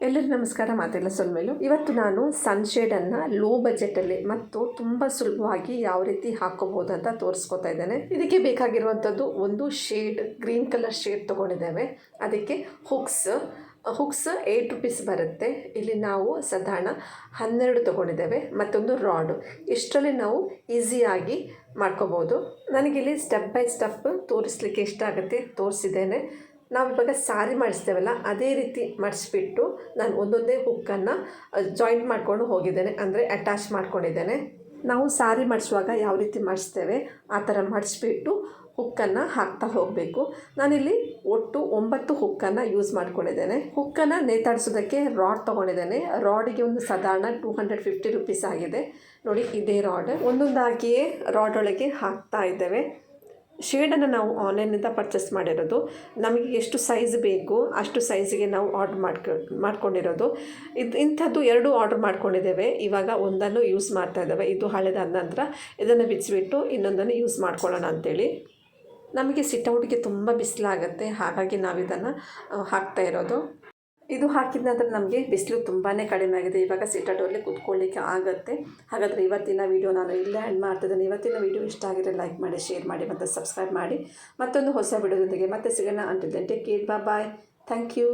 ಎಲ್ಲರಿಗೂ ನಮಸ್ಕಾರ. ಮಾತೆಲ್ಲ ಸೊಲ್ಮೇಲು. ಇವತ್ತು ನಾನು ಸನ್ಶೇಡನ್ನು ಲೋ ಬಜೆಟಲ್ಲಿ ಮತ್ತು ತುಂಬ ಸುಲಭವಾಗಿ ಯಾವ ರೀತಿ ಹಾಕ್ಕೋಬೋದು ಅಂತ ತೋರಿಸ್ಕೊತಾ ಇದ್ದೇನೆ. ಇದಕ್ಕೆ ಬೇಕಾಗಿರುವಂಥದ್ದು ಒಂದು ಶೇಡ್, ಗ್ರೀನ್ ಕಲರ್ ಶೇಡ್ ತೊಗೊಂಡಿದ್ದೇವೆ. ಅದಕ್ಕೆ ಹುಕ್ಸ್ 8 ರುಪೀಸ್ ಬರುತ್ತೆ. ಇಲ್ಲಿ ನಾವು ಸಾಧಾರಣ 12 ತೊಗೊಂಡಿದ್ದೇವೆ. ಮತ್ತೊಂದು ರಾಡ್. ಇಷ್ಟರಲ್ಲಿ ನಾವು ಈಸಿಯಾಗಿ ಮಾಡ್ಕೋಬೋದು. ನನಗಿಲ್ಲಿ ಸ್ಟೆಪ್ ಬೈ ಸ್ಟೆಪ್ ತೋರಿಸ್ಲಿಕ್ಕೆ ಇಷ್ಟ ಆಗುತ್ತೆ, ತೋರಿಸಿದ್ದೇನೆ. ನಾವು ಇವಾಗ ಸಾರಿ ಮಾಡಿಸ್ತೇವಲ್ಲ, ಅದೇ ರೀತಿ ಮಾಡಿಸ್ಬಿಟ್ಟು ನಾನು ಒಂದೊಂದೇ ಹುಕ್ಕನ್ನು ಜಾಯಿಂಟ್ ಮಾಡಿಕೊಂಡು ಹೋಗಿದ್ದೇನೆ, ಅಂದರೆ ಅಟ್ಯಾಚ್ ಮಾಡ್ಕೊಂಡಿದ್ದೇನೆ. ನಾವು ಸಾರಿ ಮಾಡಿಸುವಾಗ ಯಾವ ರೀತಿ ಮಾಡಿಸ್ತೇವೆ ಆ ಥರ ಮಾಡಿಸ್ಬಿಟ್ಟು ಹುಕ್ಕನ್ನು ಹಾಕ್ತಾ ಹೋಗಬೇಕು. ನಾನಿಲ್ಲಿ ಒಟ್ಟು 9 ಹುಕ್ಕನ್ನು ಯೂಸ್ ಮಾಡ್ಕೊಂಡಿದ್ದೇನೆ. ಹುಕ್ಕನ್ನು ನೇತಾಡಿಸೋದಕ್ಕೆ ರಾಡ್ ತೊಗೊಂಡಿದ್ದೇನೆ. ರಾಡಿಗೆ ಒಂದು ಸಾಧಾರಣ 250 ರುಪೀಸ್ ಆಗಿದೆ. ನೋಡಿ, ಇದೇ ರಾಡ್. ಒಂದೊಂದಾಗಿಯೇ ರಾಡ್ ಒಳಗೆ ಹಾಕ್ತಾ ಇದ್ದೇವೆ. ಶೇಡನ್ನು ನಾವು ಆನ್ಲೈನಿಂದ ಪರ್ಚೇಸ್ ಮಾಡಿರೋದು. ನಮಗೆ ಎಷ್ಟು ಸೈಜ್ ಬೇಕು ಅಷ್ಟು ಸೈಜಿಗೆ ನಾವು ಆರ್ಡ್ರ್ ಮಾಡ್ಕೊಂಡಿರೋದು. ಇಂಥದ್ದು 2 ಆರ್ಡ್ರ್ ಮಾಡ್ಕೊಂಡಿದ್ದೇವೆ. ಇವಾಗ ಒಂದನ್ನು ಯೂಸ್ ಮಾಡ್ತಾ ಇದ್ದೇವೆ. ಇದು ಹಳೆದಾದ ನಂತರ ಇದನ್ನು ಬಿಚ್ಚಿಬಿಟ್ಟು ಇನ್ನೊಂದನ್ನು ಯೂಸ್ ಮಾಡ್ಕೊಳ್ಳೋಣ ಅಂಥೇಳಿ. ನಮಗೆ ಸಿಟ್ಔಟ್ಗೆ ತುಂಬ ಬಿಸಿಲಾಗುತ್ತೆ, ಹಾಗಾಗಿ ನಾವು ಇದನ್ನು ಹಾಕ್ತಾ ಇರೋದು. ಇದು ಹಾಕಿದ ನಂತರ ನಮಗೆ ಬಿಸಿಲು ತುಂಬಾ ಕಡಿಮೆ ಆಗಿದೆ. ಇವಾಗ ಸಿಟ್ಔಟಲ್ಲಿ ಕೂತ್ಕೊಳ್ಳಿಕ್ಕೆ ಆಗುತ್ತೆ. ಹಾಗಾದರೆ ಇವತ್ತಿನ ವೀಡಿಯೋ ನಾನು ಇಲ್ಲೇ ಎಂಡ್ ಮಾಡ್ತಿದ್ದೇನೆ. ಇವತ್ತಿನ ವೀಡಿಯೋ ಇಷ್ಟ ಆಗಿದ್ರೆ ಲೈಕ್ ಮಾಡಿ, ಶೇರ್ ಮಾಡಿ ಮತ್ತು ಸಬ್ಸ್ಕ್ರೈಬ್ ಮಾಡಿ. ಮತ್ತೊಂದು ಹೊಸ ವಿಡಿಯೋದೊಂದಿಗೆ ಮತ್ತೆ ಸಿಗೋಣ. Until then take care, bye. Thank you.